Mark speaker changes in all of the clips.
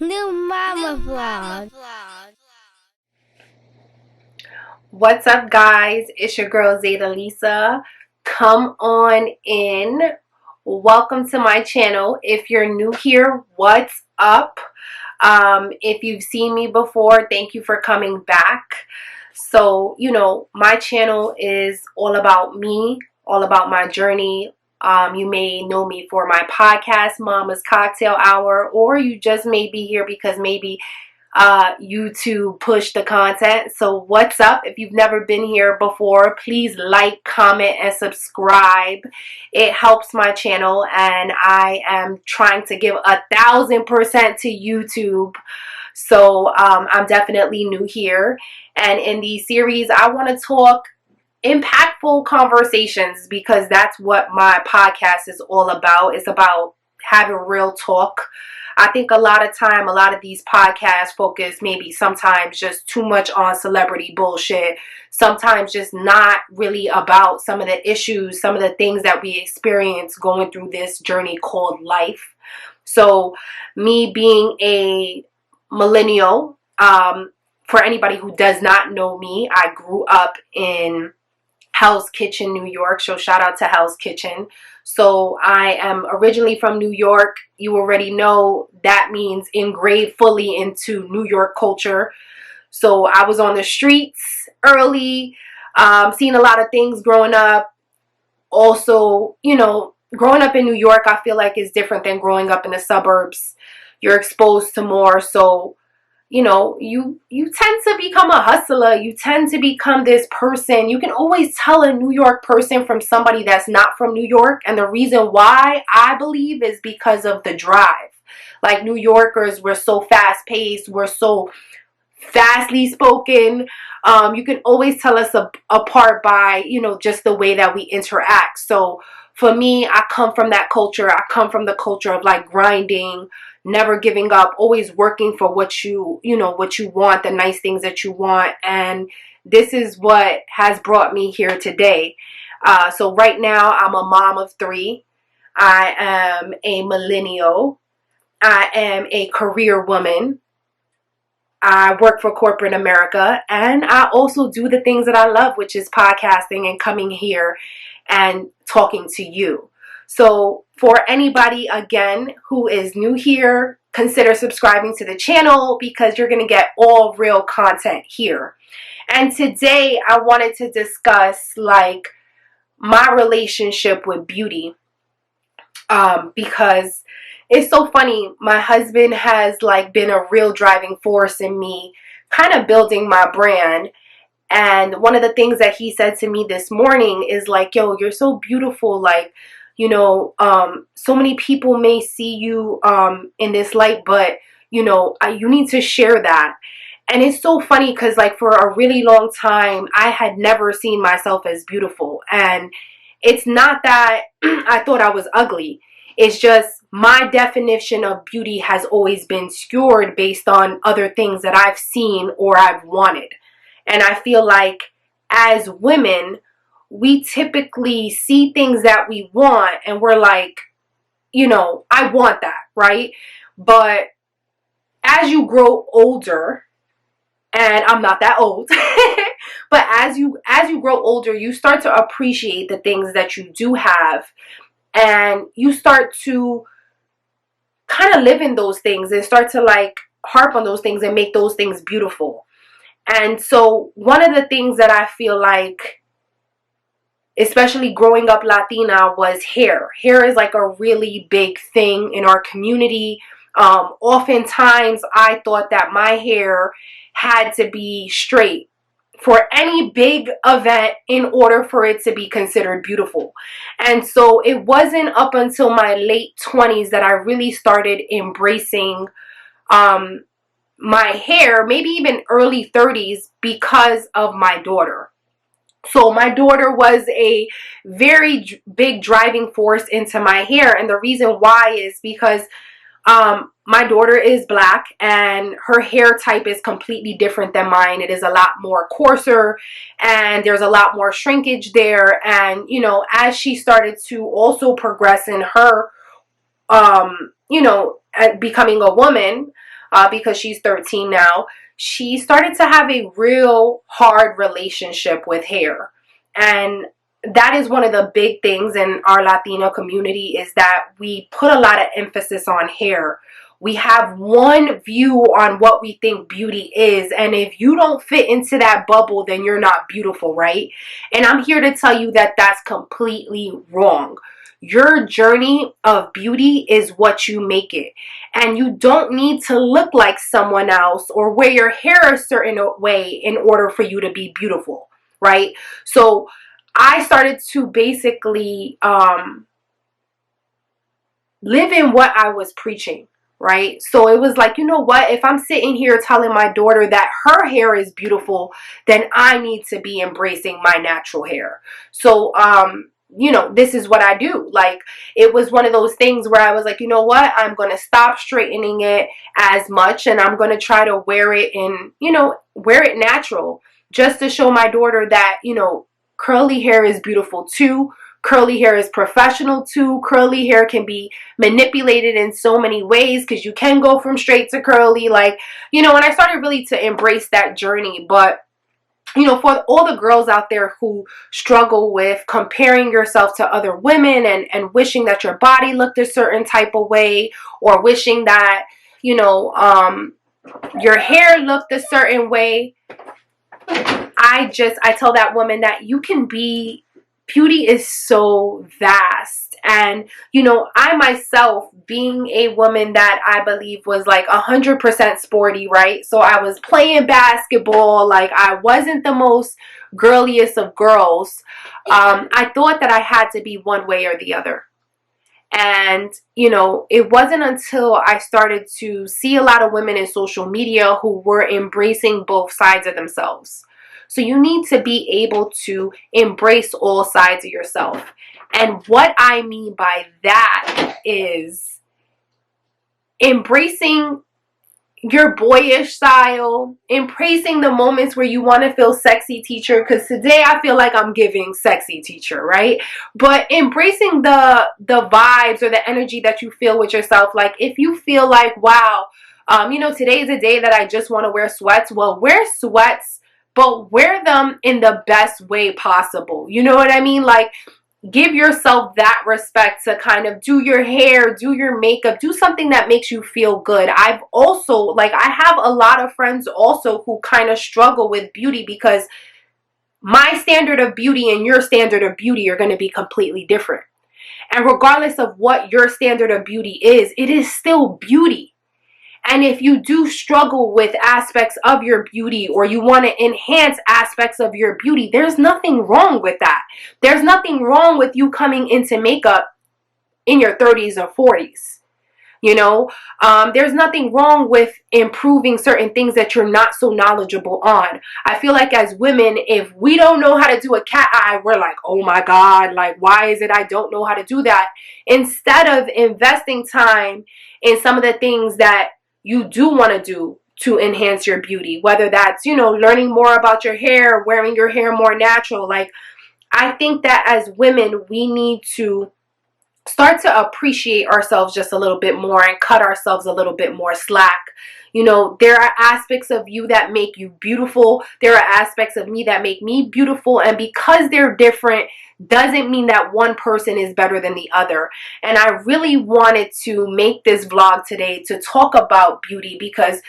Speaker 1: New Mama Vlog.
Speaker 2: What's up, guys? It's your girl Zeta Lisa. Come on in. Welcome to my channel. If you're new here, what's up? If you've seen me before, thank you for coming back. So, my channel is all about me, all about my journey. You may know me for my podcast, Mama's Cocktail Hour, or you just may be here because maybe YouTube push the content. So what's up? If you've never been here before, please like, comment, and subscribe. It helps my channel, and I am trying to give 1,000% to YouTube. So I'm definitely new here, and in these series I want to talk impactful conversations because that's what my podcast is all about. It's about having real talk. I think a lot of these podcasts focus maybe sometimes just too much on celebrity bullshit, sometimes just not really about some of the issues, some of the things that we experience going through this journey called life. So me being a millennial, for anybody who does not know me, I grew up in Hell's Kitchen, New York. So shout out to Hell's Kitchen. So I am originally from New York. You already know that means engraved fully into New York culture. So I was on the streets early, seeing a lot of things growing up. Also, growing up in New York, I feel like is different than growing up in the suburbs. You're exposed to more. So you tend to become a hustler. You tend to become this person. You can always tell a New York person from somebody that's not from New York. And the reason why, I believe, is because of the drive. Like, New Yorkers, we're so fast paced. We're so fastly spoken. You can always tell us apart by, just the way that we interact. So for me, I come from that culture. I come from the culture of like grinding, never giving up, always working for what what you want, the nice things that you want. And this is what has brought me here today. So right now I'm a mom of 3. I am a millennial. I am a career woman. I work for corporate America, and I also do the things that I love, which is podcasting and coming here and talking to you. So for anybody, again, who is new here, consider subscribing to the channel because you're going to get all real content here. And today I wanted to discuss like my relationship with beauty, because it's so funny. My husband has like been a real driving force in me kind of building my brand. And one of the things that he said to me this morning is like, yo, you're so beautiful. Like, so many people may see you in this light, but, you need to share that. And it's so funny because like for a really long time, I had never seen myself as beautiful. And it's not that I thought I was ugly. It's just my definition of beauty has always been skewed based on other things that I've seen or I've wanted. And I feel like as women, we typically see things that we want and we're like, I want that, right? But as you grow older, and I'm not that old, but as you grow older, you start to appreciate the things that you do have, and you start to kind of live in those things and start to like harp on those things and make those things beautiful. And so one of the things that I feel like, especially growing up Latina, was hair. Hair is like a really big thing in our community. Oftentimes I thought that my hair had to be straight for any big event in order for it to be considered beautiful. And so it wasn't up until my late 20s that I really started embracing my hair, maybe even early 30s, because of my daughter. So my daughter was a very big driving force into my hair. And the reason why is because my daughter is black and her hair type is completely different than mine. It is a lot more coarser and there's a lot more shrinkage there. And, as she started to also progress in her, becoming a woman, because she's 13 now, she started to have a real hard relationship with hair. And that is one of the big things in our Latino community, is that we put a lot of emphasis on hair. We have one view on what we think beauty is, and if you don't fit into that bubble, then you're not beautiful, right? And I'm here to tell you that that's completely wrong. Your journey of beauty is what you make it. And you don't need to look like someone else or wear your hair a certain way in order for you to be beautiful, right? So I started to basically live in what I was preaching, right? So it was like, you know what? If I'm sitting here telling my daughter that her hair is beautiful, then I need to be embracing my natural hair. So, you know, this is what I do. Like, it was one of those things where I was like, you know what? I'm going to stop straightening it as much, and I'm going to try to wear it in, you know, wear it natural, just to show my daughter that, you know, curly hair is beautiful too. Curly hair is professional too. Curly hair can be manipulated in so many ways, because you can go from straight to curly. Like, you know, and I started really to embrace that journey. But, you know, for all the girls out there who struggle with comparing yourself to other women and wishing that your body looked a certain type of way, or wishing that, you know, your hair looked a certain way, I tell that woman that you can be, beauty is so vast. And, you know, I myself, being a woman that I believe was like 100% sporty, right? So I was playing basketball, like I wasn't the most girliest of girls. I thought that I had to be one way or the other. And, you know, it wasn't until I started to see a lot of women in social media who were embracing both sides of themselves. So you need to be able to embrace all sides of yourself. And what I mean by that is embracing your boyish style, embracing the moments where you want to feel sexy teacher, because today I feel like I'm giving sexy teacher, right? But embracing the vibes or the energy that you feel with yourself. Like, if you feel like, wow, you know, today is a day that I just want to wear sweats, well, wear sweats, but wear them in the best way possible. You know what I mean? Like, give yourself that respect to kind of do your hair, do your makeup, do something that makes you feel good. I've also, like, I have a lot of friends also who kind of struggle with beauty, because my standard of beauty and your standard of beauty are going to be completely different. And regardless of what your standard of beauty is, it is still beauty. And if you do struggle with aspects of your beauty, or you want to enhance aspects of your beauty, there's nothing wrong with that. There's nothing wrong with you coming into makeup in your 30s or 40s. You know, there's nothing wrong with improving certain things that you're not so knowledgeable on. I feel like as women, if we don't know how to do a cat eye, we're like, oh my God, like, why is it I don't know how to do that? Instead of investing time in some of the things that you do want to do to enhance your beauty, whether that's, you know, learning more about your hair, wearing your hair more natural. Like, I think that as women, we need to start to appreciate ourselves just a little bit more and cut ourselves a little bit more slack. You know, there are aspects of you that make you beautiful. There are aspects of me that make me beautiful. And because they're different doesn't mean that one person is better than the other. And I really wanted to make this vlog today to talk about beauty, because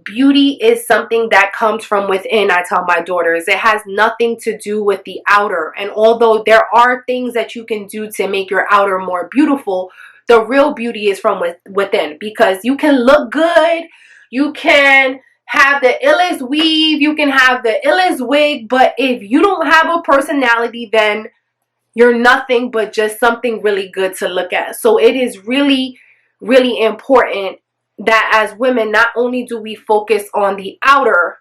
Speaker 2: beauty is something that comes from within. I tell my daughters, it has nothing to do with the outer. And although there are things that you can do to make your outer more beautiful, the real beauty is from within. Because you can look good, you can have the illest weave, you can have the illest wig, but if you don't have a personality, then you're nothing but just something really good to look at. So it is really, really important that as women, not only do we focus on the outer,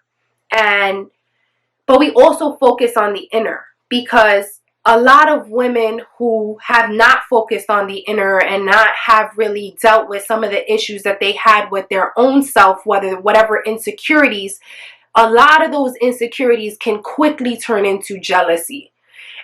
Speaker 2: but we also focus on the inner. Because a lot of women who have not focused on the inner and not have really dealt with some of the issues that they had with their own self, whatever insecurities, a lot of those insecurities can quickly turn into jealousy.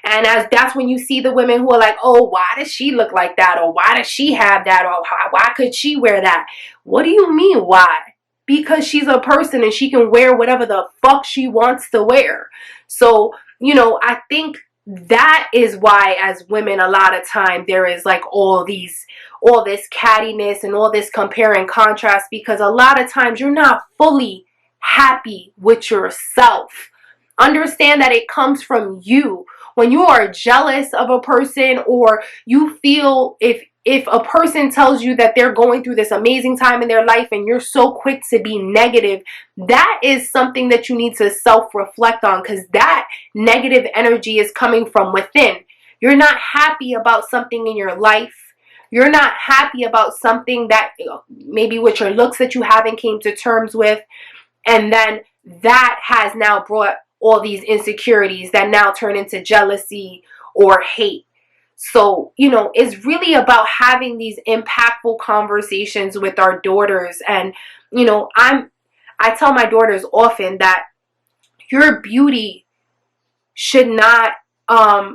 Speaker 2: And that's when you see the women who are like, oh, why does she look like that? Or why does she have that? Or why could she wear that? What do you mean, why? because she's a person and she can wear whatever the fuck she wants to wear. So, I think that is why as women a lot of time there is like all this cattiness and all this compare and contrast, because a lot of times you're not fully happy with yourself. Understand that it comes from you. When you are jealous of a person, or you feel, if a person tells you that they're going through this amazing time in their life and you're so quick to be negative, that is something that you need to self-reflect on, because that negative energy is coming from within. You're not happy about something in your life. You're not happy about something that maybe with your looks that you haven't came to terms with. And then that has now brought all these insecurities that now turn into jealousy or hate. So, it's really about having these impactful conversations with our daughters. And, I tell my daughters often that your beauty should not,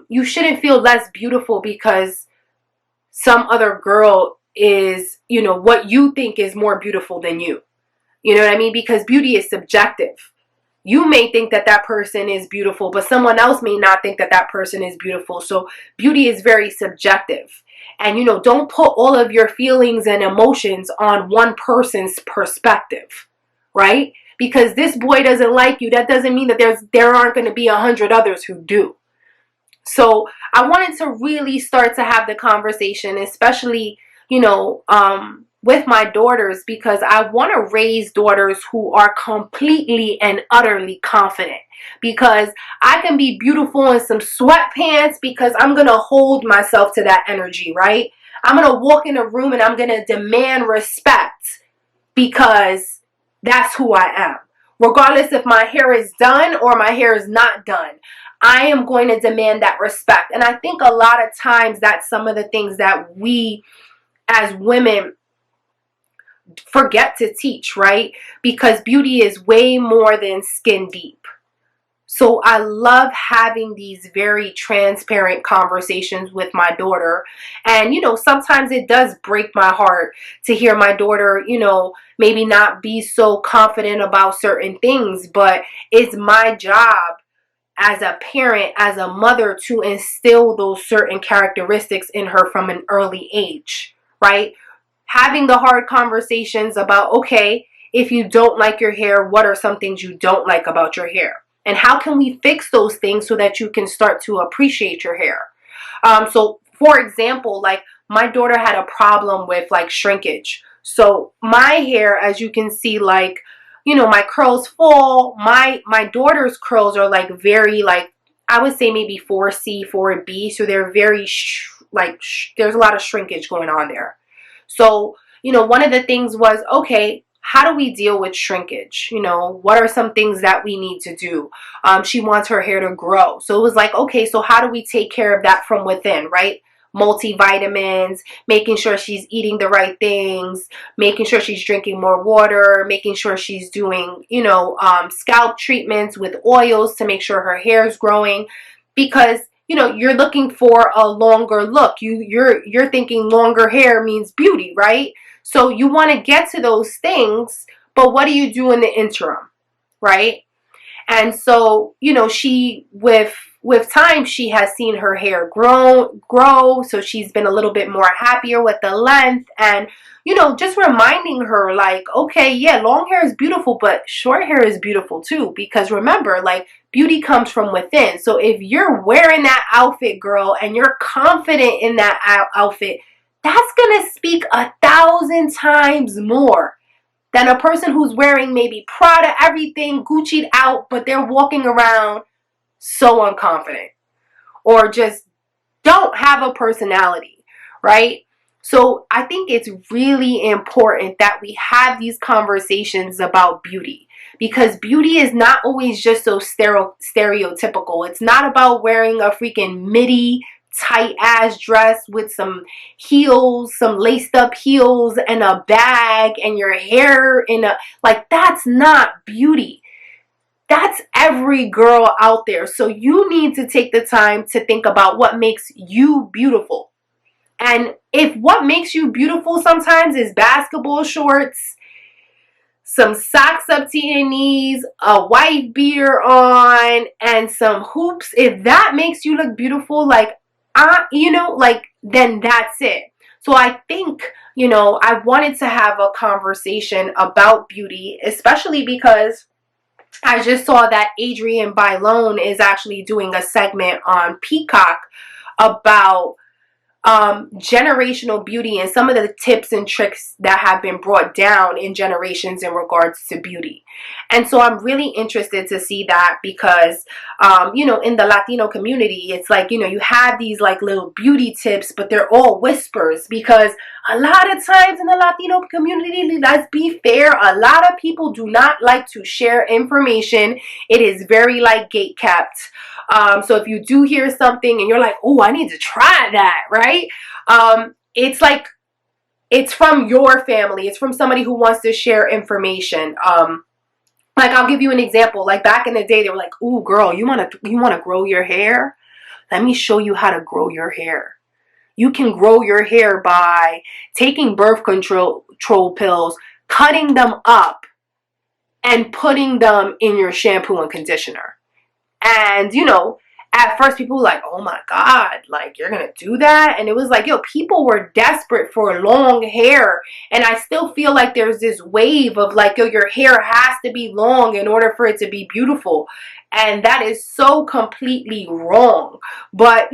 Speaker 2: you shouldn't feel less beautiful because some other girl is, what you think is more beautiful than you. You know what I mean? Because beauty is subjective. You may think that that person is beautiful, but someone else may not think that that person is beautiful. So beauty is very subjective. And, don't put all of your feelings and emotions on one person's perspective, right? Because this boy doesn't like you, that doesn't mean that there aren't going to be 100 others who do. So I wanted to really start to have the conversation, especially, with my daughters, because I want to raise daughters who are completely and utterly confident. Because I can be beautiful in some sweatpants because I'm going to hold myself to that energy, right? I'm going to walk in a room and I'm going to demand respect because that's who I am. Regardless if my hair is done or my hair is not done, I am going to demand that respect. And I think a lot of times that's some of the things that we as women forget to teach, right? Because beauty is way more than skin deep. So I love having these very transparent conversations with my daughter. And, sometimes it does break my heart to hear my daughter, maybe not be so confident about certain things. But it's my job as a parent, as a mother, to instill those certain characteristics in her from an early age, right? Having the hard conversations about, okay, if you don't like your hair, what are some things you don't like about your hair? And how can we fix those things so that you can start to appreciate your hair? So, for example, like my daughter had a problem with like shrinkage. So my hair, as you can see, like, my curls fall. My daughter's curls are like very, like, I would say maybe 4C, 4B. So they're very, there's a lot of shrinkage going on there. So, one of the things was, okay, how do we deal with shrinkage? What are some things that we need to do? She wants her hair to grow. So it was like, okay, so how do we take care of that from within, right? Multivitamins, making sure she's eating the right things, making sure she's drinking more water, making sure she's doing, scalp treatments with oils to make sure her hair is growing. Because you're looking for a longer look. You're thinking longer hair means beauty, right? So you want to get to those things, but what do you do in the interim, right? And so, she, with time, she has seen her hair grow. So she's been a little bit more happier with the length, and, just reminding her like, okay, yeah, long hair is beautiful, but short hair is beautiful too. Because remember, like, beauty comes from within. So if you're wearing that outfit, girl, and you're confident in that outfit, that's going to speak 1,000 times more than a person who's wearing maybe Prada, everything Gucci'd out, but they're walking around so unconfident or just don't have a personality, right? So I think it's really important that we have these conversations about beauty, because beauty is not always just so stereotypical. It's not about wearing a freaking midi tight ass dress with some heels, some laced up heels and a bag and your hair in a, like, that's not beauty. That's every girl out there. So you need to take the time to think about what makes you beautiful. And if what makes you beautiful sometimes is basketball shorts, some socks up to your knees, a white beater on, and some hoops, if that makes you look beautiful, like, then that's it. So I think, I wanted to have a conversation about beauty, especially because I just saw that Adrienne Bailon is actually doing a segment on Peacock about generational beauty and some of the tips and tricks that have been brought down in generations in regards to beauty. And so I'm really interested to see that because, in the Latino community, it's like, you have these like little beauty tips, but they're all whispers because a lot of times in the Latino community, let's be fair, a lot of people do not like to share information. It is very like gate kept. So if you do hear something and you're like, oh, I need to try that, right? It's like, it's from your family. It's from somebody who wants to share information. Like, I'll give you an example. Like, back in the day, they were like, ooh, girl, you want to grow your hair? Let me show you how to grow your hair. You can grow your hair by taking birth control pills, cutting them up, and putting them in your shampoo and conditioner. And, at first people were like, oh my God, like, you're going to do that? And it was like, people were desperate for long hair. And I still feel like there's this wave of like, your hair has to be long in order for it to be beautiful. And that is so completely wrong. But,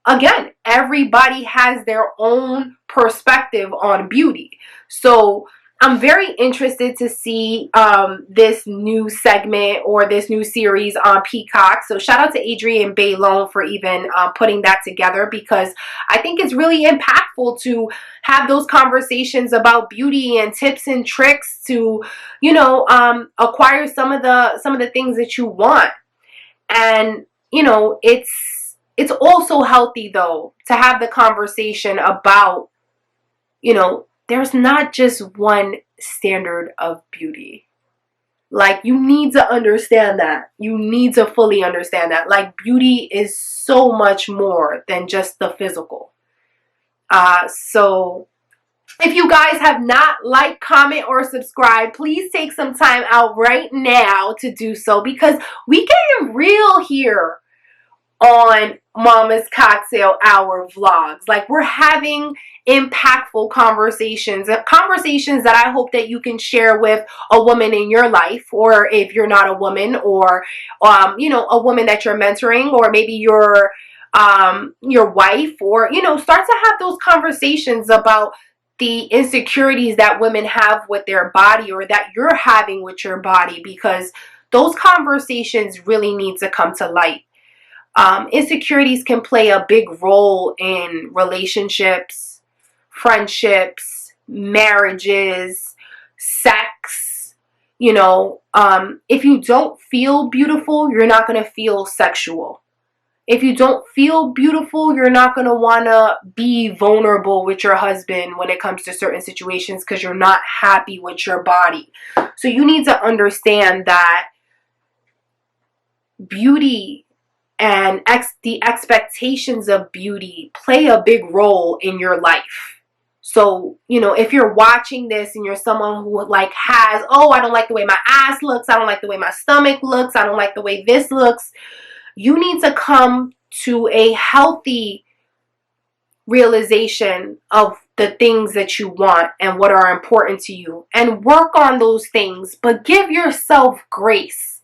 Speaker 2: again, everybody has their own perspective on beauty. So I'm very interested to see this new segment or this new series on Peacock. So shout out to Adrienne Bailon for even putting that together, because I think it's really impactful to have those conversations about beauty and tips and tricks to, acquire some of the things that you want. And, it's also healthy though to have the conversation about, there's not just one standard of beauty. Like, you need to understand that. You need to fully understand that. Like, beauty is so much more than just the physical. So if you guys have not liked, comment, or subscribed, please take some time out right now to do so, because we getting real here on Mama's Cocktail Hour vlogs. Like, we're having impactful conversations that I hope that you can share with a woman in your life, or if you're not a woman, or a woman that you're mentoring, or maybe your wife, or start to have those conversations about the insecurities that women have with their body, or that you're having with your body, because those conversations really need to come to light. Insecurities can play a big role in relationships, friendships, marriages, sex. If you don't feel beautiful, you're not going to feel sexual. If you don't feel beautiful, you're not going to want to be vulnerable with your husband when it comes to certain situations, because you're not happy with your body. So you need to understand that beauty and the expectations of beauty play a big role in your life. So, if you're watching this and you're someone who like has, oh, I don't like the way my ass looks, I don't like the way my stomach looks, I don't like the way this looks, you need to come to a healthy realization of the things that you want and what are important to you, and work on those things, but give yourself grace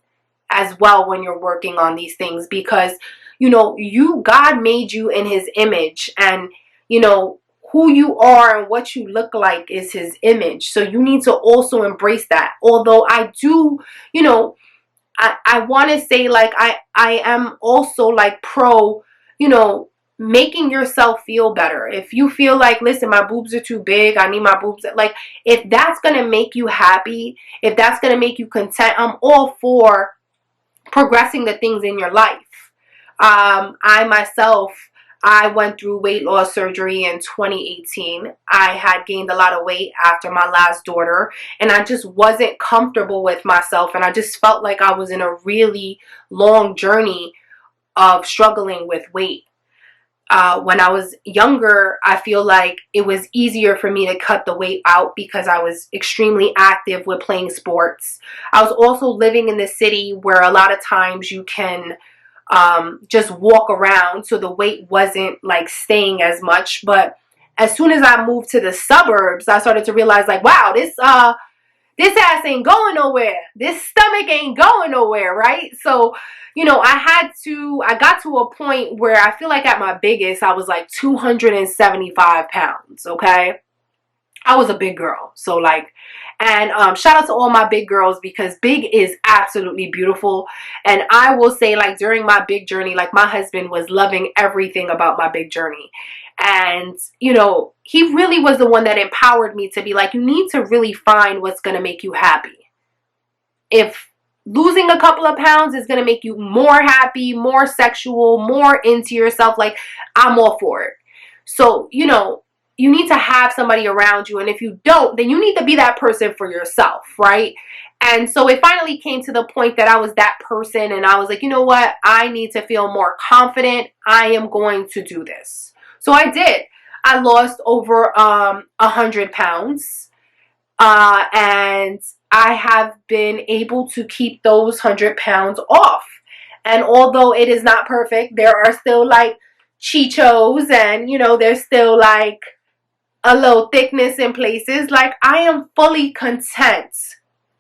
Speaker 2: as well when you're working on these things, because God made you in his image, and who you are and what you look like is his image. So you need to also embrace that. Although I do, I want to say, like, I am also like pro, making yourself feel better. If you feel like, listen, my boobs are too big, I need my boobs, like, if that's going to make you happy, if that's going to make you content, I'm all for progressing the things in your life. I went through weight loss surgery in 2018. I had gained a lot of weight after my last daughter, and I just wasn't comfortable with myself, and I just felt like I was in a really long journey of struggling with weight. When I was younger, I feel like it was easier for me to cut the weight out because I was extremely active with playing sports. I was also living in the city where a lot of times you can just walk around, so the weight wasn't like staying as much. But as soon as I moved to the suburbs, I started to realize like, wow, this ass ain't going nowhere. This stomach ain't going nowhere, right? So, I got to a point where I feel like at my biggest, I was like 275 pounds, okay? I was a big girl. So like, and shout out to all my big girls because big is absolutely beautiful. And I will say like during my big journey, like my husband was loving everything about my big journey. And, he really was the one that empowered me to be like, you need to really find what's going to make you happy. If losing a couple of pounds is going to make you more happy, more sexual, more into yourself, like I'm all for it. So, you need to have somebody around you. And if you don't, then you need to be that person for yourself, right? And so it finally came to the point that I was that person and I was like, you know what? I need to feel more confident. I am going to do this. So I did. I lost over 100 pounds. And I have been able to keep those 100 pounds off. And although it is not perfect, there are still like chichos and, there's still like a little thickness in places. Like I am fully content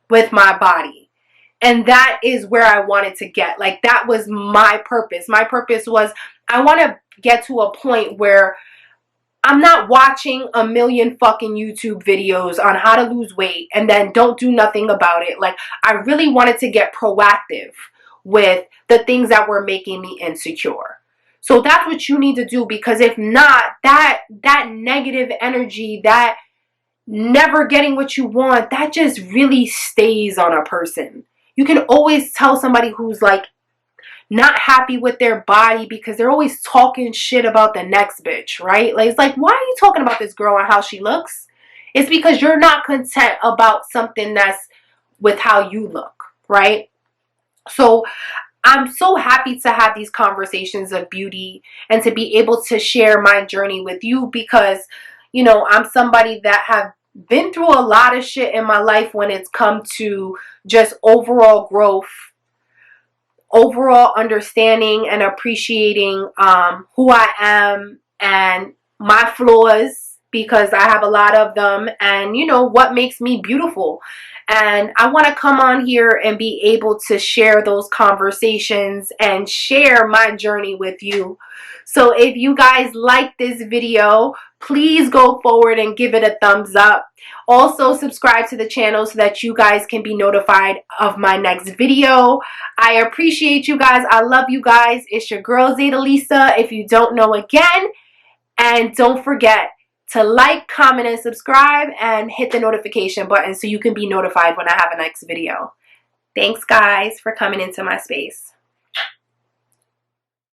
Speaker 2: with my body. And that is where I wanted to get. Like that was my purpose. My purpose was I want to get to a point where I'm not watching a million fucking YouTube videos on how to lose weight and then don't do nothing about it. Like I really wanted to get proactive with the things that were making me insecure. So that's what you need to do, because if not, that negative energy, that never getting what you want, that just really stays on a person. You can always tell somebody who's like not happy with their body because they're always talking shit about the next bitch, right? Like it's like, why are you talking about this girl and how she looks? It's because you're not content about something that's with how you look, right? So I'm so happy to have these conversations of beauty and to be able to share my journey with you because, I'm somebody that have been through a lot of shit in my life when it's come to just overall growth, overall understanding and appreciating who I am and my flaws, because I have a lot of them, and what makes me beautiful. And I want to come on here and be able to share those conversations and share my journey with you. So if you guys like this video, please go forward and give it a thumbs up. Also subscribe to the channel so that you guys can be notified of my next video. I appreciate you guys. I love you guys. It's your girl Zaydelisa, if you don't know again. And don't forget to like, comment, and subscribe, and hit the notification button so you can be notified when I have a next video. Thanks, guys, for coming into my space.